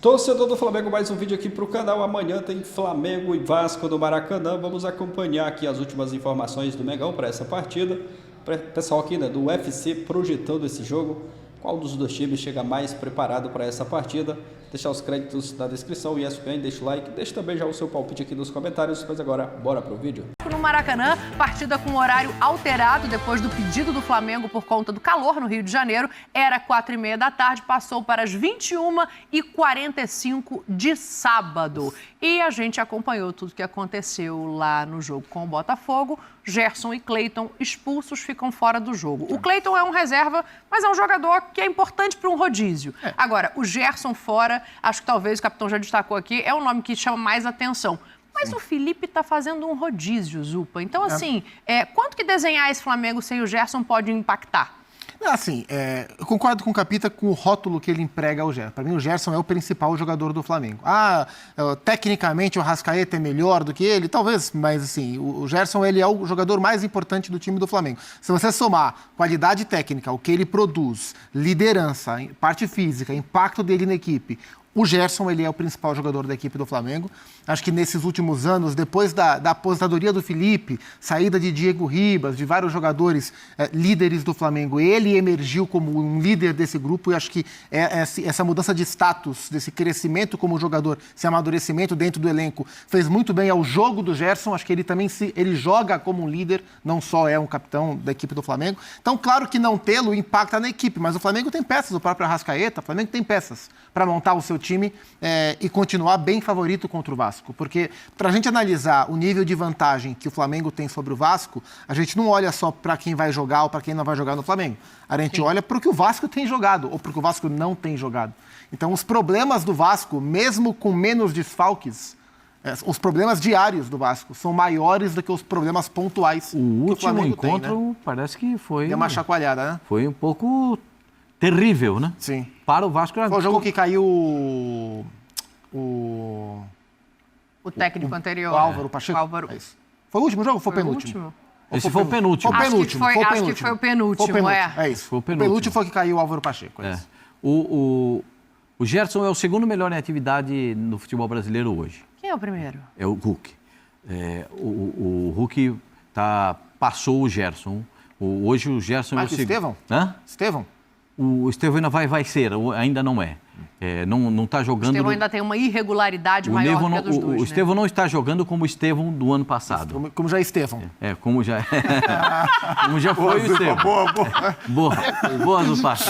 Torcedor do Flamengo, mais um vídeo aqui para o canal. Amanhã tem Flamengo e Vasco no Maracanã. Vamos acompanhar aqui as últimas informações do Mengão para essa partida. Pessoal aqui, né, do UFC projetando esse jogo. Qual dos dois times chega mais preparado para essa partida? Deixar os créditos na descrição, ESPN, deixa o like, deixa também já o seu palpite aqui nos comentários. Mas agora, bora pro vídeo. No Maracanã, partida com horário alterado depois do pedido do Flamengo por conta do calor no Rio de Janeiro. Era 4h30 da tarde, passou para as 21h45 de sábado. E a gente acompanhou tudo que aconteceu lá no jogo com o Botafogo. Gerson e Cleiton expulsos, ficam fora do jogo. O Cleiton é um reserva, mas é um jogador que é importante para um rodízio. Agora, o Gerson fora, acho que talvez o capitão já destacou aqui, é um nome que chama mais atenção. Mas o Felipe está fazendo um rodízio, Zupa. Então, assim, quanto que desenhar esse Flamengo sem o Gerson pode impactar? Assim, eu concordo com o Capita com o rótulo que ele emprega ao Gerson. Para mim, o Gerson é o principal jogador do Flamengo. Tecnicamente, o Arrascaeta é melhor do que ele? Talvez, mas assim, o Gerson ele é o jogador mais importante do time do Flamengo. Se você somar qualidade técnica, o que ele produz, liderança, parte física, impacto dele na equipe, o Gerson, ele é o principal jogador da equipe do Flamengo. Acho que nesses últimos anos, depois da aposentadoria do Felipe, saída de Diego Ribas, de vários jogadores líderes do Flamengo, ele emergiu como um líder desse grupo e acho que essa mudança de status, desse crescimento como jogador, esse amadurecimento dentro do elenco, fez muito bem ao jogo do Gerson. Acho que ele também ele joga como um líder, não só é um capitão da equipe do Flamengo. Então, claro que não tê-lo impacta na equipe, mas o Flamengo tem peças, o próprio Arrascaeta, o Flamengo tem peças para montar o seu time e continuar bem favorito contra o Vasco. Porque para a gente analisar o nível de vantagem que o Flamengo tem sobre o Vasco, a gente não olha só para quem vai jogar ou para quem não vai jogar no Flamengo. A gente olha para o que o Vasco tem jogado ou para o que o Vasco não tem jogado. Então, os problemas do Vasco, mesmo com menos desfalques, os problemas diários do Vasco são maiores do que os problemas pontuais que o Flamengo tem. O último encontro parece que foi... Deu uma chacoalhada, né? Foi um pouco terrível, né? Sim. Para o Vasco... Foi o jogo que caiu O técnico anterior. O Álvaro Pacheco? É isso. Foi o último jogo ou foi o penúltimo? Esse foi o penúltimo. Acho que foi o penúltimo, É isso. Foi o penúltimo foi que caiu o Álvaro Pacheco. O Gerson é o segundo melhor em atividade no futebol brasileiro hoje. Quem é o primeiro? É o Hulk. O Hulk passou o Gerson. Hoje o Gerson é o segundo. Estevão? Hã? Estevão? O Estevão ainda vai ser, ainda não é. Não está jogando... O Estevão ainda tem uma irregularidade maior do que a dos dois, O Estevão não está jogando como o Estevão do ano passado. Como já é Estevão. Como já foi o Estevão. Boa, Zupac.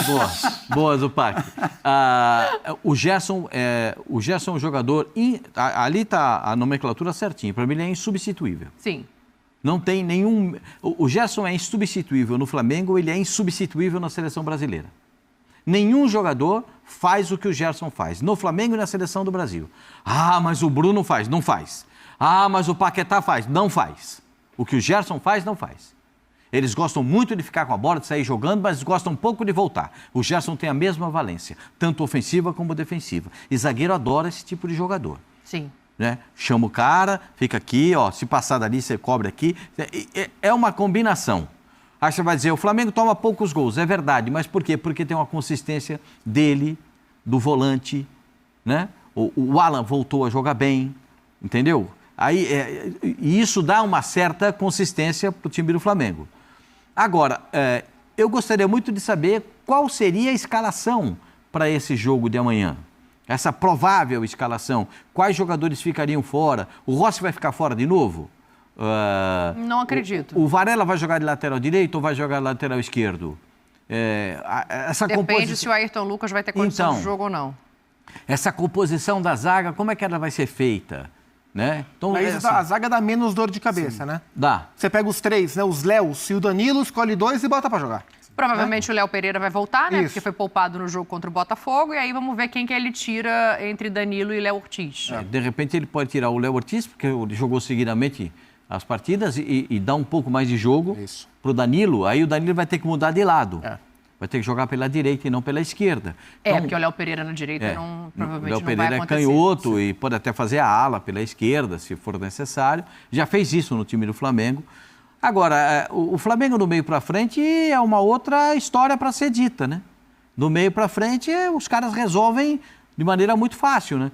Boa, Zupac. O Gerson é um jogador... Ali está a nomenclatura certinha. Para mim, ele é insubstituível. Sim. Não tem nenhum... O Gerson é insubstituível no Flamengo, ele é insubstituível na seleção brasileira. Nenhum jogador faz o que o Gerson faz, no Flamengo e na seleção do Brasil. Mas o Bruno faz, não faz. Mas o Paquetá faz, não faz. O que o Gerson faz, não faz. Eles gostam muito de ficar com a bola, de sair jogando, mas gostam pouco de voltar. O Gerson tem a mesma valência, tanto ofensiva como defensiva. E zagueiro adora esse tipo de jogador. Sim. Né? Chama o cara, fica aqui, se passar dali, você cobre aqui. É uma combinação. Aí você vai dizer, o Flamengo toma poucos gols. É verdade, mas por quê? Porque tem uma consistência dele, do volante, né? O Alan voltou a jogar bem, entendeu? E isso dá uma certa consistência para o time do Flamengo. Agora, eu gostaria muito de saber qual seria a escalação para esse jogo de amanhã. Essa provável escalação. Quais jogadores ficariam fora? O Rossi vai ficar fora de novo? Não acredito. O Varela vai jogar de lateral direito ou vai jogar de lateral esquerdo? Depende se o Ayrton Lucas vai ter condição de jogo ou não. Essa composição da zaga, como é que ela vai ser feita? Né? Então, a zaga dá menos dor de cabeça, né? Dá. Você pega os três, né? Os Léos e o Danilo, escolhe dois e bota pra jogar. Provavelmente o Léo Pereira vai voltar, né? Isso. Porque foi poupado no jogo contra o Botafogo. E aí vamos ver quem que ele tira entre Danilo e Léo Ortiz. De repente ele pode tirar o Léo Ortiz, porque ele jogou seguidamente as partidas e dá um pouco mais de jogo para o Danilo. Aí o Danilo vai ter que mudar de lado. Vai ter que jogar pela direita e não pela esquerda. Então, porque o Léo Pereira na direita provavelmente não vai acontecer. O Léo Pereira é canhoto e pode até fazer a ala pela esquerda, se for necessário. Já fez isso no time do Flamengo. Agora, o Flamengo do meio para frente é uma outra história para ser dita, né? Do meio para frente, os caras resolvem de maneira muito fácil, né?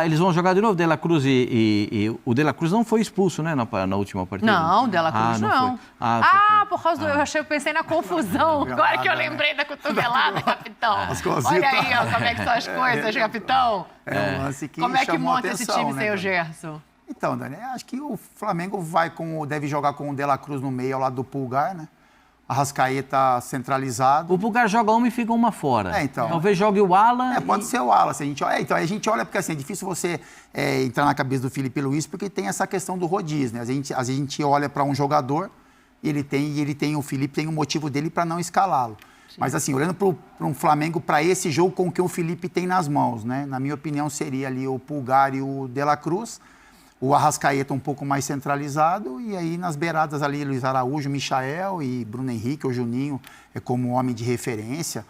Eles vão jogar de novo, De La Cruz e o De La Cruz não foi expulso, né, na última partida? Não, De La Cruz não. Por causa do... Eu pensei na confusão. Agora que eu lembrei da cotovelada, capitão. Olha aí, ó, como é que são as coisas, capitão. É um lance que como é que chamou monta atenção, esse time né, sem o Dani? Gerson? Então, Dani, acho que o Flamengo deve jogar com o De La Cruz no meio, ao lado do Pulgar, né? Arrascaeta centralizado. O Pulgar joga uma e fica uma fora. Então. Talvez jogue o Alan. Pode ser o Alan. Então, a gente olha, porque assim, é difícil você entrar na cabeça do Felipe Luiz, porque tem essa questão do rodízio, né? A gente olha para um jogador, ele tem o Felipe, tem um motivo dele para não escalá-lo. Mas assim, olhando para um Flamengo, para esse jogo com o que o Felipe tem nas mãos, né? Na minha opinião, seria ali o Pulgar e o De La Cruz. O Arrascaeta um pouco mais centralizado, e aí nas beiradas ali, Luiz Araújo, Michael e Bruno Henrique, o Juninho como homem de referência,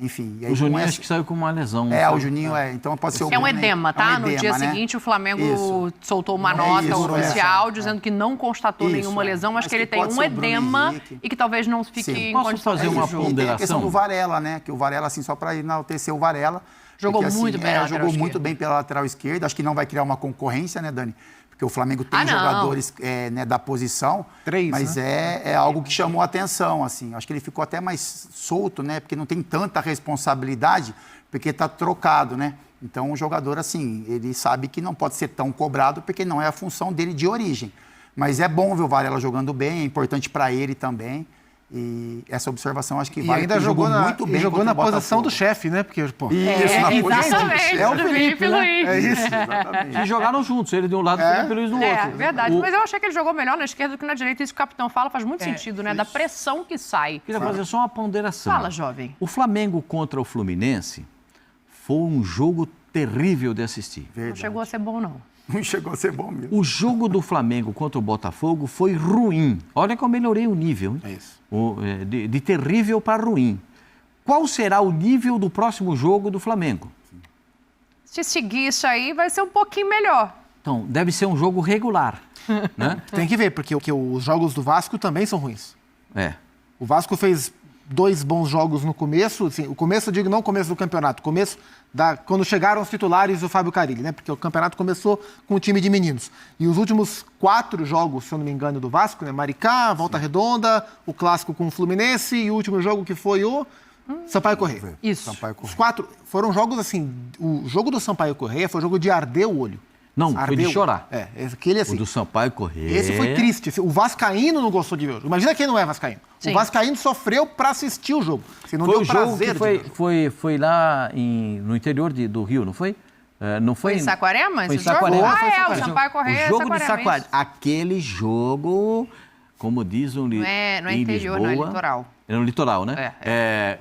enfim. E aí, o Juninho acho que saiu com uma lesão. O Juninho então pode ser o É um edema, tá? no dia seguinte o Flamengo soltou uma nota oficial dizendo que não constatou nenhuma lesão, mas que ele tem um edema e que talvez não fique em Posso fazer uma ponderação? E tem a questão do Varela, né? Que o Varela, assim, só para enaltecer o Varela... Jogou porque, muito bem assim, jogou muito bem pela lateral esquerda. Acho que não vai criar uma concorrência, né, Dani? Porque o Flamengo tem jogadores né, da posição, 3, mas né? é algo que chamou a atenção, assim. Acho que ele ficou até mais solto, né? Porque não tem tanta responsabilidade, porque está trocado, né? Então, o jogador, assim, ele sabe que não pode ser tão cobrado, porque não é a função dele de origem. Mas é bom ver o Varela jogando bem, é importante para ele também. E essa observação acho que vale. E ainda jogou muito bem. E jogou na posição do chefe, né? Porque, pô, isso, na posição do chefe. É o Felipe Luiz. É isso. Exatamente. E jogaram juntos, ele de um lado e o Felipe Luiz do outro. É verdade, mas eu achei que ele jogou melhor na esquerda do que na direita. Isso que o capitão fala faz muito sentido, né? Da pressão que sai. Queria fazer só uma ponderação. Fala, jovem. O Flamengo contra o Fluminense foi um jogo terrível de assistir. Não chegou a ser bom, não. Não chegou a ser bom mesmo. O jogo do Flamengo contra o Botafogo foi ruim. Olha que eu melhorei o nível. Hein? É isso. De terrível para ruim. Qual será o nível do próximo jogo do Flamengo? Se seguir isso aí, vai ser um pouquinho melhor. Então, deve ser um jogo regular. Né? Tem que ver, porque os jogos do Vasco também são ruins. O Vasco fez 2 bons jogos no começo, assim, o começo, eu digo não o começo do campeonato, quando chegaram os titulares do Fábio Carille, né? Porque o campeonato começou com o time de meninos. E os últimos 4 jogos, se eu não me engano, do Vasco, né? Maricá, Volta Redonda, o clássico com o Fluminense e o último jogo que foi o Sampaio Corrêa. Isso. Sampaio Corrêa. Os 4 foram jogos assim, o jogo do Sampaio Corrêa foi um jogo de arder o olho. Não, foi de chorar. Aquele assim. O do Sampaio Corrêa. Esse foi triste. O vascaíno não gostou de ver o jogo. Imagina quem não é vascaíno. Sim. O vascaíno sofreu para assistir o jogo. Assim, não Foi deu o jogo prazer que de ver o jogo. foi lá no interior do Rio, não foi? Não foi Foi em Saquarema? Foi em esse jogo? Saquarema. O Sampaio Corrêa O jogo de Saquarema, Saquarema. isso. Aquele jogo, como diz um Não é interior, não é litoral. É no litoral, né?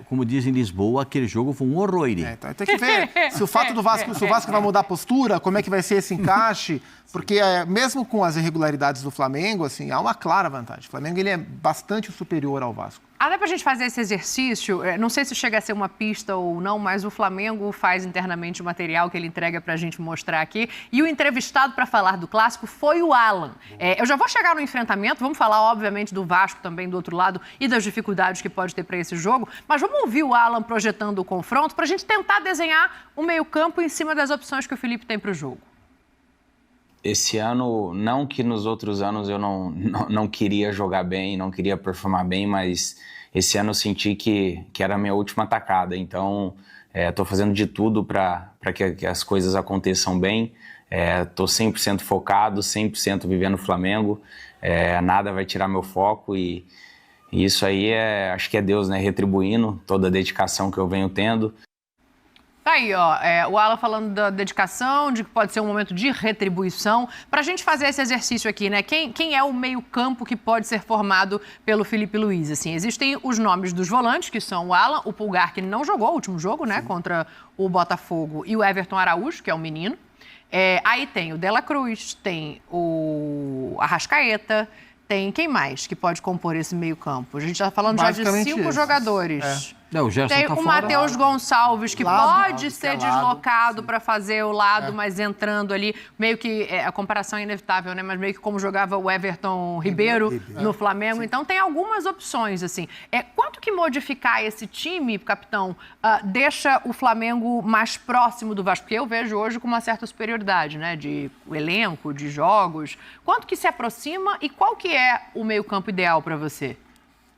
Como diz em Lisboa, aquele jogo foi um horror. Então tem que ver se o fato do Vasco, se o Vasco vai mudar a postura, como é que vai ser esse encaixe, porque mesmo com as irregularidades do Flamengo, assim, há uma clara vantagem. O Flamengo ele é bastante superior ao Vasco. Até pra gente fazer esse exercício, não sei se chega a ser uma pista ou não, mas o Flamengo faz internamente o material que ele entrega pra gente mostrar aqui. E o entrevistado para falar do clássico foi o Alan. Eu já vou chegar no enfrentamento, vamos falar, obviamente, do Vasco também do outro lado e das dificuldades que pode ter para esse jogo, mas vamos ouvir o Alan projetando o confronto pra gente tentar desenhar o meio-campo em cima das opções que o Felipe tem pro jogo. Esse ano, não que nos outros anos eu não queria jogar bem, não queria performar bem, mas esse ano eu senti que era a minha última tacada. Então, estou fazendo de tudo para que as coisas aconteçam bem. Estou 100% focado, 100% vivendo o Flamengo. Nada vai tirar meu foco e isso aí acho que é Deus, né, retribuindo toda a dedicação que eu venho tendo. Tá aí, ó, o Alan falando da dedicação, de que pode ser um momento de retribuição. Pra gente fazer esse exercício aqui, né? Quem é o meio-campo que pode ser formado pelo Felipe Luiz? Assim, existem os nomes dos volantes, que são o Alan, o Pulgar, que não jogou o último jogo, né? Contra o Botafogo, e o Everton Araújo, que é o menino. Aí tem o De La Cruz, tem o Arrascaeta, tem quem mais que pode compor esse meio-campo? A gente tá falando já de 5 jogadores. O Gerson Tem tá o fora. Matheus Gonçalves, que Lado, pode ser que é lado, deslocado para fazer o lado, mas entrando ali, meio que, a comparação é inevitável, né? Mas meio que como jogava o Everton Ribeiro no Flamengo. Então tem algumas opções, assim. Quanto que modificar esse time, capitão, deixa o Flamengo mais próximo do Vasco? Porque eu vejo hoje com uma certa superioridade, né? De elenco, de jogos. Quanto que se aproxima e qual que é o meio-campo ideal para você?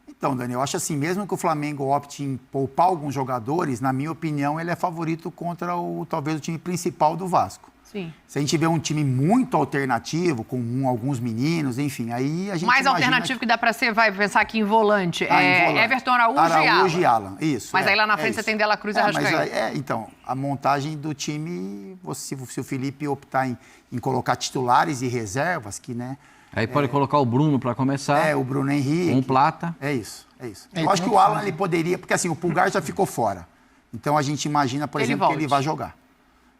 Então, Dani, eu acho assim, mesmo que o Flamengo opte em poupar alguns jogadores, na minha opinião, ele é favorito contra talvez o time principal do Vasco. Sim. Se a gente vê um time muito alternativo, com alguns meninos, enfim, aí a gente Mais alternativo que dá para ser, vai pensar aqui em volante, em volante. Everton Araújo e Alan. Isso. Mas aí lá na frente você tem Dela Cruz e Arrascaeta. Então, a montagem do time, se o Felipe optar em colocar titulares e reservas, que, né? Aí pode colocar o Bruno para começar. O Bruno Henrique. Um Plata. É isso. Eu acho que o Alan, ele poderia, porque assim, o Pulgar já ficou fora. Então a gente imagina, por exemplo, que ele vai jogar.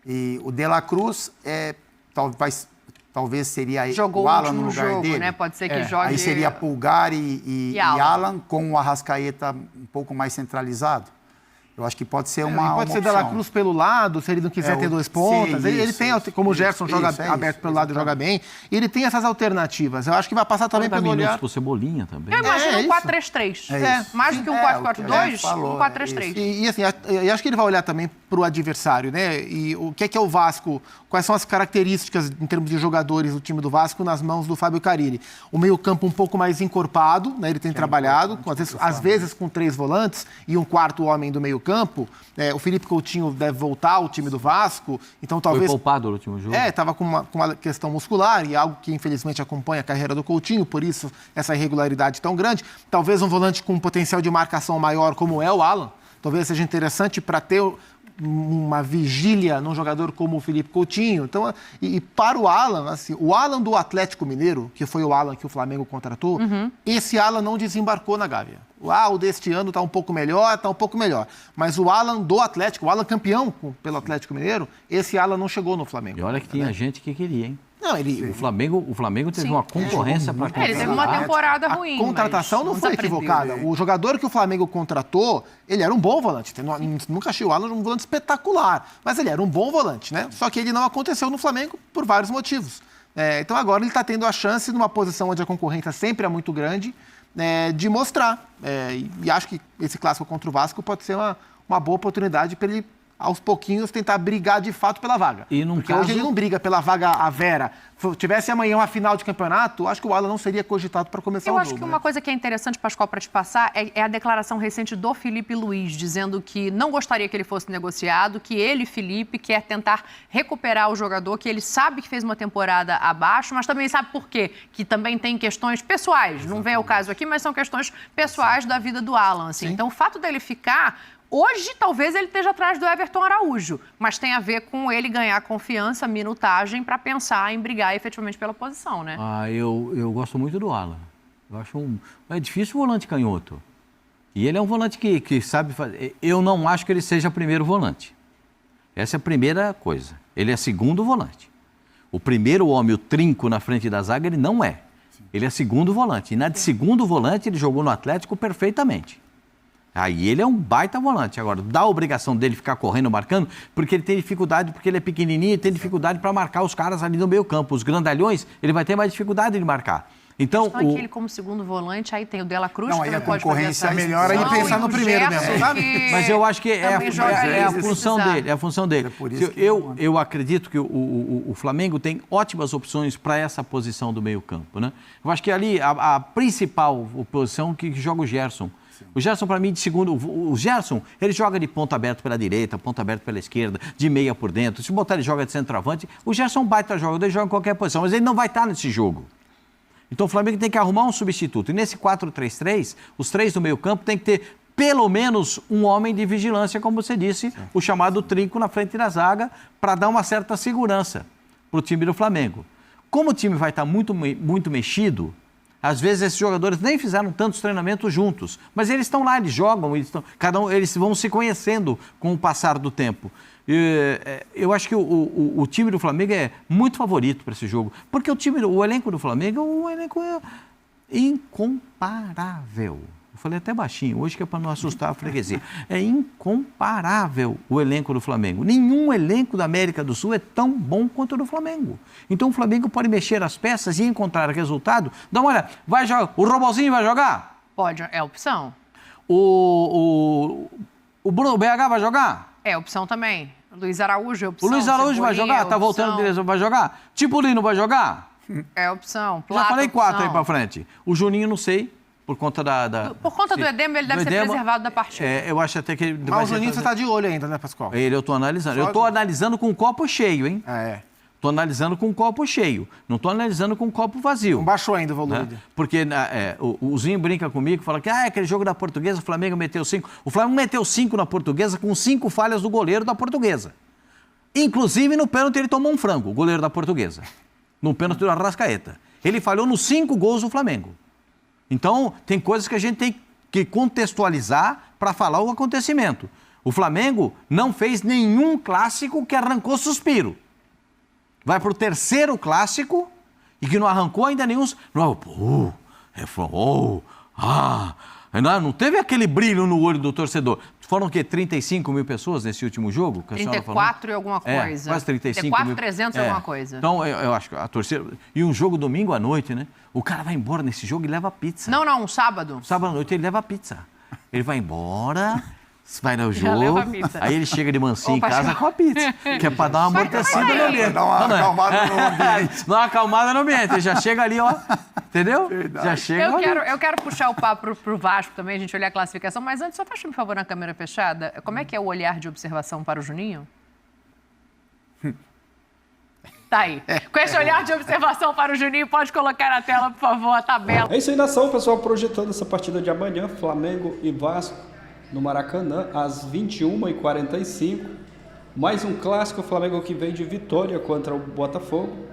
E o De La Cruz, talvez seria Jogou o Alan no último lugar jogo, dele. né? Pode ser que jogue... Aí seria Pulgar e Alan com o Arrascaeta um pouco mais centralizado. Eu acho que pode ser uma Pode ser opção. De La Cruz pelo lado, se ele não quiser ter dois pontas. Sim, ele tem, como o Gerson joga aberto pelo lado e joga bem, ele tem essas alternativas. Eu acho que vai passar também pelo olhar... pro Cebolinha também. Eu imagino um isso. 4-3-3. Mais do que um 4-4-2, um 4-3-3. E assim, eu acho que ele vai olhar também para o adversário, né? E o que é o Vasco? Quais são as características em termos de jogadores do time do Vasco nas mãos do Fábio Carille? O meio-campo um pouco mais encorpado, né? Ele tem trabalhado, às vezes com 3 volantes e um quarto homem do meio-campo. O Felipe Coutinho deve voltar ao time do Vasco, então talvez... Foi poupado no último jogo. Estava com uma questão muscular e algo que infelizmente acompanha a carreira do Coutinho, por isso essa irregularidade tão grande. Talvez um volante com um potencial de marcação maior como é o Alan, talvez seja interessante para ter uma vigília num jogador como o Felipe Coutinho. Então, e para o Alan, assim, o Alan do Atlético Mineiro, que foi o Alan que o Flamengo contratou, esse Alan não desembarcou na Gávea. O deste ano está um pouco melhor, Mas o Alan do Atlético, o Alan campeão pelo Atlético Mineiro, esse Alan não chegou no Flamengo. E olha que tinha gente que queria, hein? Não, O Flamengo teve uma concorrência para contratar. Ele teve uma temporada ruim. A contratação não foi equivocada. O jogador que o Flamengo contratou, ele era um bom volante. Nunca achei o Alan um volante espetacular, mas ele era um bom volante, né? Só que ele não aconteceu no Flamengo por vários motivos. Então agora ele está tendo a chance, numa posição onde a concorrência sempre é muito grande, de mostrar. E acho que esse clássico contra o Vasco pode ser uma boa oportunidade para ele, aos pouquinhos, tentar brigar de fato pela vaga. Porque hoje ele não briga pela vaga à Vera. Se tivesse amanhã uma final de campeonato, acho que o Alan não seria cogitado para começar o jogo. Eu acho que uma coisa que é interessante, Pascoal, para te passar, é a declaração recente do Felipe Luiz, dizendo que não gostaria que ele fosse negociado, que ele, Felipe, quer tentar recuperar o jogador, que ele sabe que fez uma temporada abaixo, mas também sabe por quê, que também tem questões pessoais. Exatamente. Não vem ao caso aqui, mas são questões pessoais da vida do Alan. Assim. Então, o fato dele ficar... Hoje, talvez ele esteja atrás do Everton Araújo, mas tem a ver com ele ganhar confiança, minutagem, para pensar em brigar efetivamente pela posição, né? Eu gosto muito do Alan. Eu acho é difícil o volante canhoto. E ele é um volante que sabe fazer. Eu não acho que ele seja primeiro volante. Essa é a primeira coisa. Ele é segundo volante. O primeiro homem, o trinco na frente da zaga, ele não é. Ele é segundo volante. E na de segundo volante, ele jogou no Atlético perfeitamente. Aí ele é um baita volante. Agora, dá a obrigação dele ficar correndo, marcando, porque ele tem dificuldade, porque ele é pequenininho e tem dificuldade para marcar os caras ali no meio campo. Os grandalhões, ele vai ter mais dificuldade de marcar. Então, que ele como segundo volante, aí tem o De La Cruz, não, que aí a pode concorrência fazer é melhor aí pensar no primeiro mesmo, sabe? Mas eu acho que é a função dele. É a função dele. É por isso eu acredito que o Flamengo tem ótimas opções para essa posição do meio campo, né? Eu acho que ali a principal posição que joga o Gerson. O Gerson, para mim, de segundo... O Gerson, ele joga de ponta aberta pela direita, ponta aberta pela esquerda, de meia por dentro. Se botar ele joga de centroavante, o Gerson é um baita jogador, ele joga em qualquer posição, mas ele não vai estar nesse jogo. Então o Flamengo tem que arrumar um substituto. E nesse 4-3-3, os 3 do meio campo tem que ter pelo menos um homem de vigilância, como você disse, o chamado trinco na frente da zaga, para dar uma certa segurança para o time do Flamengo. Como o time vai estar muito mexido, às vezes esses jogadores nem fizeram tantos treinamentos juntos, mas eles estão lá, eles jogam, eles vão se conhecendo com o passar do tempo. Eu acho que o time do Flamengo é muito favorito para esse jogo, porque o elenco do Flamengo é um elenco incomparável. Eu falei até baixinho, hoje que é para não assustar a freguesia. É incomparável o elenco do Flamengo. Nenhum elenco da América do Sul é tão bom quanto o do Flamengo. Então o Flamengo pode mexer as peças e encontrar resultado. Dá uma olhada, vai jogar, o Robozinho vai jogar? Pode, é opção. O Bruno BH vai jogar? É opção também. Luiz Araújo é opção. O Luiz Araújo vai Cebolinha jogar? Tá voltando direção, vai jogar? Tipulino vai jogar? É opção. Já Plata, falei 4 opção. aí pra frente. O Juninho, não sei, por conta Por conta do edema, ele deve ser preservado da partida. Eu acho até que ele vai Mas o ser Juninho você tá de olho ainda, né, Pascoal? Ele eu tô analisando. Eu tô analisando com o copo cheio, hein? Tô analisando com o copo cheio. Não tô analisando com o copo vazio. Não baixou ainda o volume. Né? Porque o Zinho brinca comigo, fala que aquele jogo da Portuguesa, o Flamengo meteu 5. O Flamengo meteu 5 na Portuguesa com 5 falhas do goleiro da Portuguesa. Inclusive, no pênalti ele tomou um frango, o goleiro da Portuguesa. No pênalti do Arrascaeta. Ele falhou nos 5 gols do Flamengo. Então, tem coisas que a gente tem que contextualizar para falar o acontecimento. O Flamengo não fez nenhum clássico que arrancou suspiro. Vai para o 3º clássico e que não arrancou ainda nenhum... Não teve aquele brilho no olho do torcedor. Foram o quê? 35 mil pessoas nesse último jogo? 34 e alguma coisa. Quase 35 34, mil. 300 e alguma coisa. Então, eu acho que a torcida... E um jogo domingo à noite, né? O cara vai embora nesse jogo e leva pizza. Não, um sábado. Sábado à noite ele leva pizza. Ele vai embora... Vai no Já jogo, leva a pizza. aí ele chega de mansinho em Opa, casa com a pizza, que é para dar uma amortecida no ambiente. Dá uma acalmada no ambiente. Dá uma acalmada no ambiente, ele já chega ali, ó, entendeu? Verdade. Já chega Eu quero puxar o papo pro Vasco também, a gente olhar a classificação, mas antes, só faz-me um favor na câmera fechada, como é que é o olhar de observação para o Juninho? Tá aí. Com esse olhar de observação para o Juninho, pode colocar na tela, por favor, a tabela. É isso aí, nação, pessoal, projetando essa partida de amanhã, Flamengo e Vasco, no Maracanã, às 21h45. Mais um clássico, o Flamengo que vem de vitória contra o Botafogo.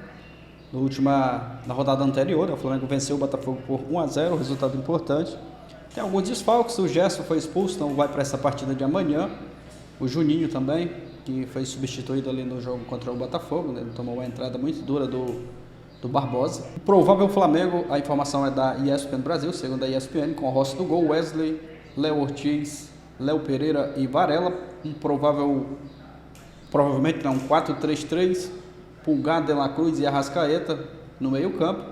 Na rodada anterior, o Flamengo venceu o Botafogo por 1-0, resultado importante. Tem alguns desfalques, o Gerson foi expulso, não vai para essa partida de amanhã. O Juninho também, que foi substituído ali no jogo contra o Botafogo, né? Ele tomou uma entrada muito dura do Barbosa. O provável Flamengo, a informação é da ESPN Brasil, segundo a ESPN, com o Rossi do gol, Wesley, Léo Ortiz, Léo Pereira e Varela. Provavelmente um 4-3-3, Pulgar, De La Cruz e Arrascaeta no meio campo.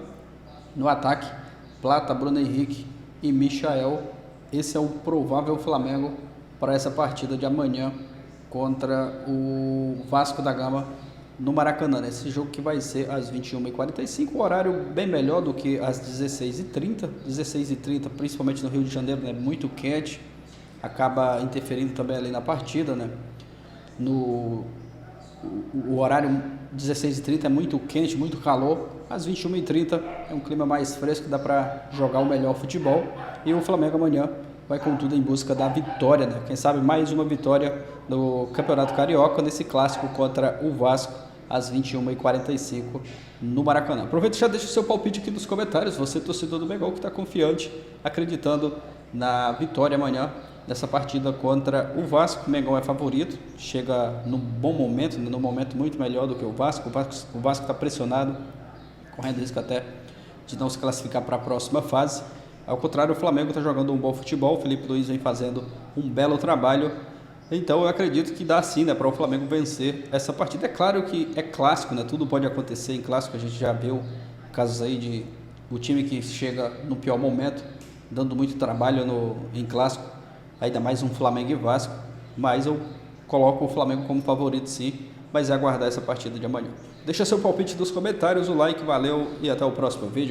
No ataque, Plata, Bruno Henrique e Michael. Esse é o provável Flamengo para essa partida de amanhã contra o Vasco da Gama no Maracanã. Esse jogo que vai ser às 21h45, um horário bem melhor do que às 16h30. 16h30, principalmente no Rio de Janeiro, né? Muito quente, acaba interferindo também ali na partida, né? O horário 16h30 é muito quente, muito calor. Às 21h30 é um clima mais fresco, dá para jogar o melhor futebol. E o Flamengo amanhã vai com tudo em busca da vitória, né? Quem sabe mais uma vitória no Campeonato Carioca, nesse clássico contra o Vasco, às 21h45 no Maracanã. Aproveita e já deixa o seu palpite aqui nos comentários. Você, torcedor do Mengão, que está confiante, acreditando na vitória amanhã nessa partida contra o Vasco. O Mengão é favorito, chega num bom momento, num momento muito melhor do que o Vasco. O Vasco está pressionado, correndo risco até de não se classificar para a próxima fase. Ao contrário, o Flamengo está jogando um bom futebol, o Felipe Luiz vem fazendo um belo trabalho. Então eu acredito que dá sim, né, para o Flamengo vencer essa partida. É claro que é clássico, né? Tudo pode acontecer em clássico. A gente já viu casos aí de o time que chega no pior momento, dando muito trabalho em clássico, ainda mais um Flamengo e Vasco. Mas eu coloco o Flamengo como favorito sim, mas é aguardar essa partida de amanhã. Deixa seu palpite nos comentários, o like, valeu e até o próximo vídeo.